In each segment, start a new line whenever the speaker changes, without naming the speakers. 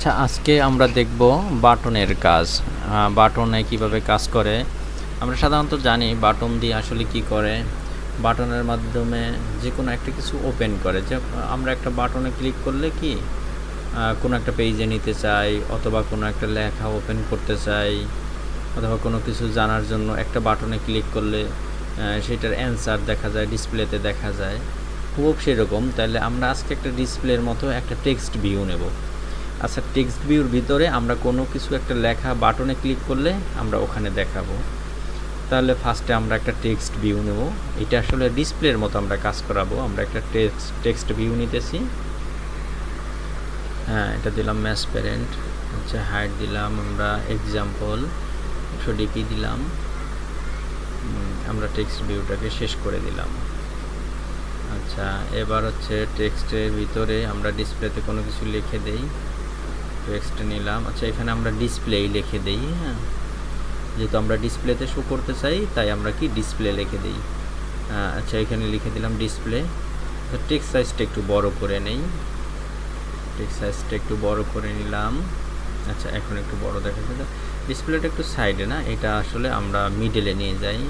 আচ্ছা, আজকে আমরা দেখব বাটনের কাজ। বাটনে কিভাবে কাজ করে। আমরা সাধারণত জানি বাটন দিয়ে আসলে কি করে। বাটনের মাধ্যমে যে কোনো একটা কিছু ওপেন করে, যে আমরা একটা বাটনে ক্লিক করলে কি কোনো একটা পেজে নিতে চাই, অথবা কোনো একটা লেখা ওপেন করতে চাই, অথবা কোনো কিছু জানার জন্য একটা বাটনে ক্লিক করলে সেটার অ্যান্সার দেখা যায়, ডিসপ্লেতে দেখা যায়, খুব সেরকম। তাহলে আমরা আজকে একটা ডিসপ্লের মতো একটা টেক্সট ভিউ নেব। আচ্ছা, টেক্সট ভিউর ভিতরে আমরা কোনো কিছু একটা লেখা বাটনে ক্লিক করলে আমরা ওখানে দেখাবো। তাহলে ফার্স্টে আমরা একটা টেক্সট ভিউ নেব। এটা আসলে ডিসপ্লের মতো আমরা কাজ করাবো। আমরা একটা টেক্সট ভিউ নিতেছি। হ্যাঁ, এটা দিলাম ম্যাচ প্যারেন্ট। আচ্ছা, হাইট দিলাম আমরা এক্সাম্পল 100 ডিপি দিলাম। আমরা টেক্সট ভিউটাকে শেষ করে দিলাম। আচ্ছা, এবার হচ্ছে টেক্সটের ভিতরে আমরা ডিসপ্লেতে কোনো কিছু লিখে দেই। টেক্সট নিলাম। আচ্ছা, এখানে আমরা ডিসপ্লে লিখে দেই। হ্যাঁ, যেহেতু আমরা ডিসপ্লেতে শো করতে চাই তাই আমরা কি ডিসপ্লে লিখে দিই। আচ্ছা, এখানে লিখে দিলাম ডিসপ্লে। তো টেক্সট সাইজটা একটু বড় করে নেই। টেক্সট সাইজটা একটু বড় করে নিলাম। আচ্ছা, এখন একটু বড় দেখা যাচ্ছে। ডিসপ্লেটা একটু সাইডে না, এটা আসলে আমরা মিডলে নিয়ে যাই।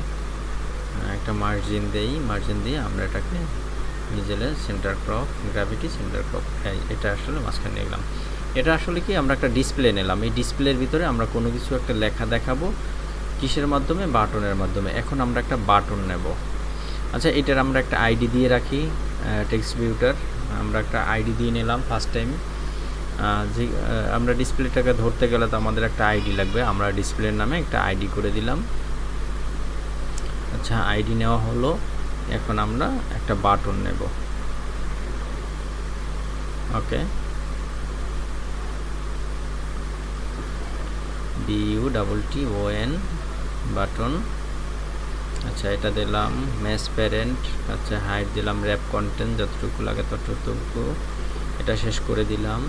একটা মার্জিন দেই, মার্জিন দিয়ে আমরা এটাকে মিডলে centre crop, gravity centre crop, এটা আসলে মাঝখানে নিয়ে গেলাম। এটা আসলে কি আমরা একটা ডিসপ্লে নিলাম। এই ডিসপ্লের ভিতরে আমরা কোনো কিছু একটা লেখা দেখাবো, কিসের মাধ্যমে? বাটনের মাধ্যমে। এখন আমরা একটা বাটন নেব। আচ্ছা, এটার আমরা একটা আইডি দিয়ে রাখি। টেক্সট ভিউটার আমরা একটা আইডি দিয়ে নিলাম ফার্স্ট টাইম। যে আমরা ডিসপ্লেটাকে ধরতে গেলে তো আমাদের একটা আইডি লাগবে। আমরা ডিসপ্লের নামে একটা আইডি করে দিলাম। আচ্ছা, আইডি নেওয়া হলো। এখন আমরা একটা বাটন নেব। ওকে, BUTTON বাটন। আচ্ছা, এটা দিলাম ম্যাচ প্যারেন্ট। আচ্ছা, হাইট দিলাম র্যাপ কন্টেন্ট, যতটুকু লাগে ততটুকু। এটা শেষ করে দিলাম।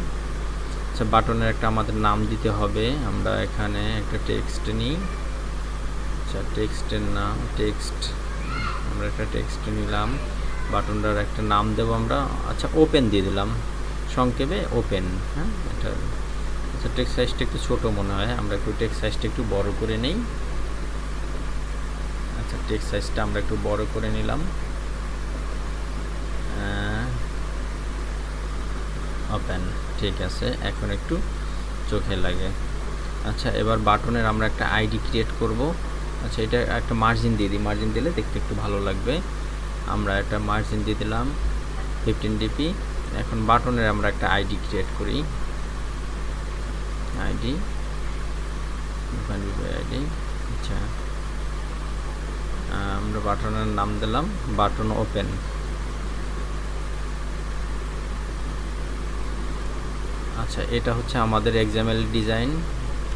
আচ্ছা, বাটনের একটা আমাদের নাম দিতে হবে। আমরা এখানে একটা টেক্সট নিই। আচ্ছা, টেক্সটের নাম আমরা একটা টেক্সট নিলাম। বাটনটার একটা নাম দেব আমরা। আচ্ছা, ওপেন দিয়ে দিলাম, সংক্ষেপে ওপেন। হ্যাঁ, এটা আচ্ছা, টেক্সট সাইজটা একটু ছোটো মনে হয়, আমরা একটু টেক্সট সাইজটা একটু বড় করে নেই। আচ্ছা, টেক্সট সাইজটা আমরা একটু বড় করে নিলাম। ওপেন, ঠিক আছে, এখন একটু চোখে লাগে। আচ্ছা, এবার বাটনের আমরা একটা আইডি ক্রিয়েট করব। আচ্ছা, এটা একটা মার্জিন দিয়ে দিই, মার্জিন দিলে দেখতে একটু ভালো লাগবে। আমরা একটা মার্জিন দিয়ে দিলাম 15 ডিপি। এখন বাটনের আমরা একটা আইডি ক্রিয়েট করি। আইডি। আচ্ছা, আমরা বাটনের নাম দিলাম বাটন ওপেন। আচ্ছা, এটা হচ্ছে আমাদের এক্সামেল ডিজাইন।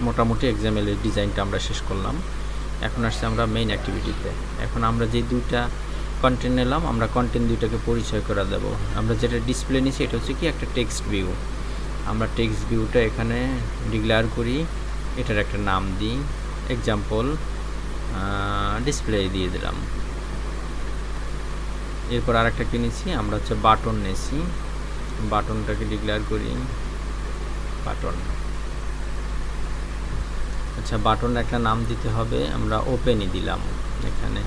মোটামুটি এক্সামেল ডিজাইনটা আমরা শেষ করলাম। এখন আসছে আমরা মেইন অ্যাক্টিভিটিতে। এখন আমরা যে দুইটা কন্টেন্ট নিলাম, আমরা কন্টেন্ট দুইটাকে পরিচয় করে দেব। আমরা যেটা ডিসপ্লে নিচ্ছি এটা হচ্ছে কি একটা টেক্সট ভিউ। আমরা টেক্সট ভিউটা এখানে ডিক্লেয়ার করি, এটার একটা নাম দিই, এক্সাম্পল ডিসপ্লে দিয়ে দিলাম। এরপর আরেকটা কি নিচ্ছি, আমরা হচ্ছে বাটন নিয়েছি। বাটনটাকে ডিক্লেয়ার করি বাটন। আচ্ছা, বাটন একটা নাম দিতে হবে, আমরা ওপেনই দিলাম এখানে।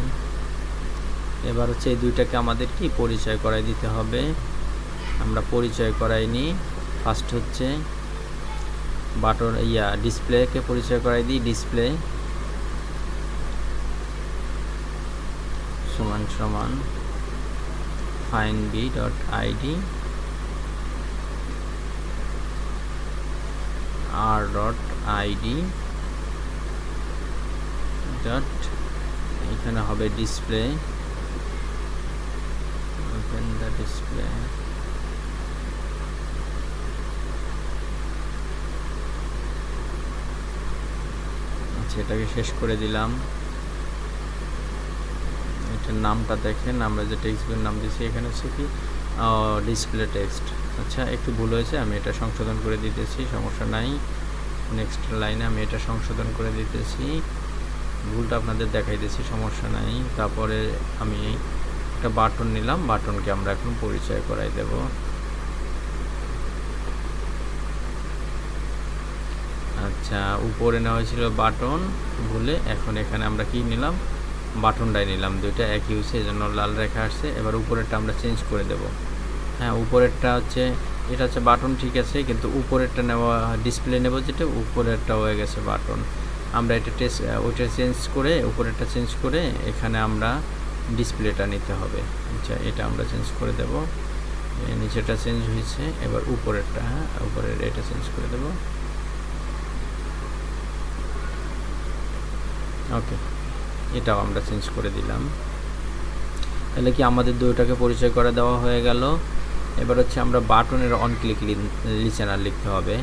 এবার হচ্ছে এই দুইটাকে আমাদের কি পরিচয় করাই দিতে হবে। আমরা পরিচয় করাই নিই। ফার্স্ট হচ্ছে বাটন ডিসপ্লেকে পরিচয় করাই দিই। ডিসপ্লে সমান সমান findb.id r.id এখানে হবে ডিসপ্লে। Open the display. আচ্ছা, এটাকে শেষ করে দিলাম। এটার নামটা দেখেন, আমরা যে টেক্সটের নাম দিয়েছি এখানে হচ্ছে কি ডিসপ্লে টেক্সট। আচ্ছা, একটু ভুল হয়েছে, আমি এটা সংশোধন করে দিতেছি, সমস্যা নাই। নেক্সট লাইনে আমি এটা সংশোধন করে দিতেছি, ভুলটা আপনাদের দেখাই দিয়েছি, সমস্যা নাই। তারপরে আমি একটা বাটন নিলাম, বাটনকে আমরা এখন পরিচয় করাই দেব। আচ্ছা, উপরে নেওয়া হয়েছিল বাটন ভুলে, এখন এখানে আমরা কি নিলাম, বাটনটাই নিলাম। দুইটা একই হয়েছে, এই জন্য লাল রেখা আসছে। এবার উপরেরটা আমরা চেঞ্জ করে দেব। হ্যাঁ, উপরেরটা হচ্ছে, এটা হচ্ছে বাটন, ঠিক আছে, কিন্তু উপরেরটা নেওয়া, ডিসপ্লে নেব যেটা, উপরেরটা হয়ে গেছে বাটন। আমরা এটা ওইটা চেঞ্জ করে, উপরেরটা চেঞ্জ করে এখানে আমরা ডিসপ্লেটা নিতে হবে। আচ্ছা, এটা আমরা চেঞ্জ করে দেব। নিচেটা চেঞ্জ হয়েছে, এবার উপরেরটা, হ্যাঁ উপরের এটা চেঞ্জ করে দেব। ওকে, এটাও আমরা চেঞ্জ করে দিলাম। তাহলে কি আমাদের দুটোটাকে পরিচয় করে দেওয়া হয়ে গেল। এবার হচ্ছে আমরা বাটনের অন ক্লিক লিসেনার লিখতে হবে।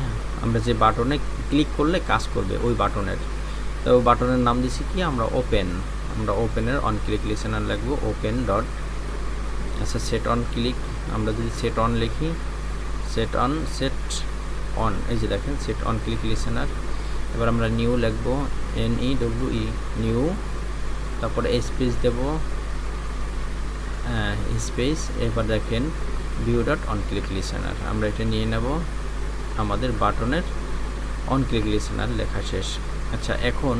আমরা যে বাটনে ক্লিক করলে কাজ করবে ওই বাটনের, তো বাটনের নাম দিছি কি আমরা ওপেন। আমরা ওপেনের অন ক্লিক লিসেনার লিখবো, ওপেন ডট, আচ্ছা সেট অন ক্লিক, আমরা যদি সেট অন লিখি, সেট অন, এই যে দেখেন সেট অন ক্লিক লিসেনার। এবার আমরা নিউ লিখবো, NEWE নিউ, তারপরে স্পেস দেব, স্পেস। এবার দেখেন view dot on click listener, আমরা এটা নিয়ে নেব, আমাদের বাটনের অন ক্লিক লিসেনার লেখা শেষ। আচ্ছা, এখন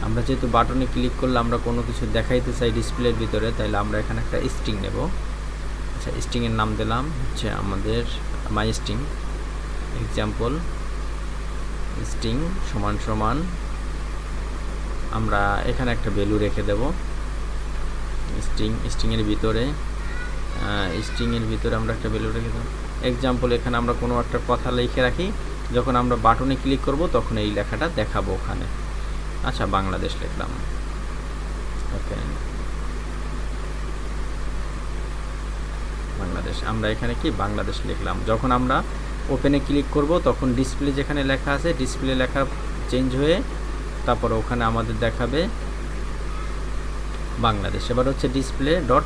আমরা যেহেতু বাটনে ক্লিক করলে আমরা কোনো কিছু দেখাইতে চাই ডিসপ্লের ভিতরে, তাইলে আমরা এখানে একটা স্ট্রিং নেব। আচ্ছা, স্ট্রিংয়ের নাম দিলাম হচ্ছে আমাদের মাই স্ট্রিং এক্সাম্পল স্ট্রিং সমান সমান, আমরা এখানে একটা ভ্যালু রেখে দেব স্ট্রিংয়ের ভিতরে, আমরা একটা ভ্যালু রেখে দেব এক্সাম্পল। এখানে আমরা কোনো একটা কথা লিখে রাখি, যখন আমরা বাটনে ক্লিক করব তখন এই লেখাটা দেখাবো ওখানে। আচ্ছা, বাংলাদেশ লিখলাম। ওকে, বাংলাদেশ, আমরা এখানে কি বাংলাদেশ লিখলাম। যখন আমরা ওপেনে ক্লিক করব তখন ডিসপ্লে যেখানে লেখা আছে, ডিসপ্লে লেখা চেঞ্জ হয়ে তারপর ওখানে আমাদের দেখাবে বাংলাদেশ। এবার হচ্ছে ডিসপ্লে ডট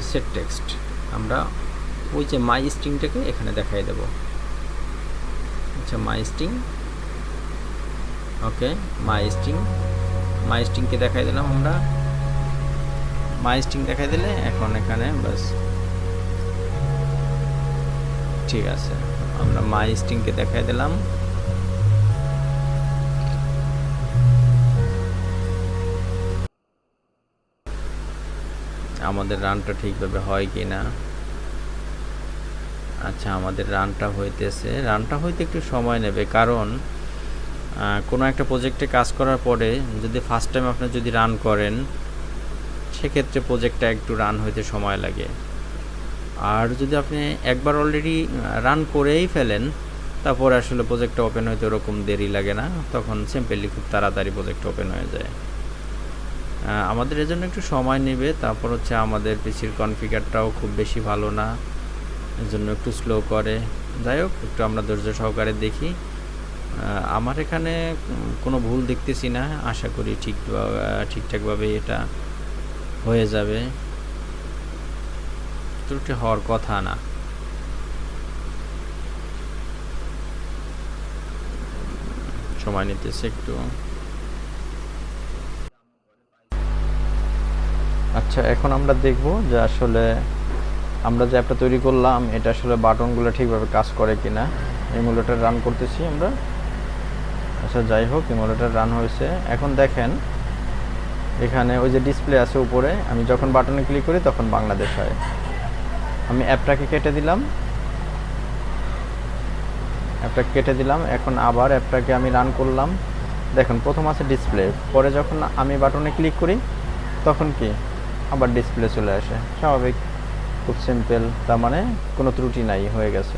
সেট টেক্সট, আমরা ওই যে মাই স্ট্রিংটাকে এখানে দেখাই দেব। আচ্ছা, মাই স্ট্রিং, ওকে মাই স্ট্রিংকে দেখাই দিলাম। আমরা মাই স্ট্রিং দেখাই দিলে এখন এখানে বাস ঠিক আছে, আমরা মাই স্ট্রিংকে দেখাই দিলাম। আমাদের রানটা ঠিকভাবে হয় কি না। আচ্ছা, আমাদের রানটা হইতে একটু সময় নেবে, কারণ কোনো একটা প্রজেক্টে কাজ করার পরে যদি ফার্স্ট টাইম আপনি যদি রান করেন, সেক্ষেত্রে প্রজেক্টটা একটু রান হইতে সময় লাগে। আর যদি আপনি একবার অলরেডি রান করেই ফেলেন, তারপরে আসলে প্রজেক্টটা ওপেন হইতে ওরকম দেরি লাগে না, তখন সিম্পলি খুব তাড়াতাড়ি প্রজেক্ট ওপেন হয়ে যায়। আমাদের এজন্য একটু সময় নেবে। তারপর হচ্ছে আমাদের পিসির কনফিগারটাও খুব বেশি ভালো না, এজন্য একটু স্লো করে। যাই হোক, একটু আমরা ধৈর্য সহকারে দেখি। আমার এখানে কোনো ভুল দেখতেছি না, আশা করি ঠিকঠাকভাবে এটা হয়ে যাবে, ত্রুটি হওয়ার কথা না। সময় নিতেছে একটু। আচ্ছা, এখন আমরা দেখব যে আসলে আমরা যে অ্যাপটা তৈরি করলাম এটা আসলে বাটনগুলো ঠিকভাবে কাজ করে কিনা। ইমুলেটর রান করতেছি আমরা। আচ্ছা, যাই হোক, ইমুলেটর রান হয়েছে। এখন দেখেন এখানে ওই যে ডিসপ্লে আছে উপরে, আমি যখন বাটনে ক্লিক করি তখন বাংলাদেশ হয়। আমি অ্যাপটাকে কেটে দিলাম। এখন আবার অ্যাপটাকে আমি রান করলাম। দেখুন, প্রথম আছে ডিসপ্লে, পরে যখন আমি বাটনে ক্লিক করি তখন কি আবার ডিসপ্লে চলে আসে। স্বাভাবিক, খুব সিম্পল, তার মানে কোনো ত্রুটি নাই, হয়ে গেছে।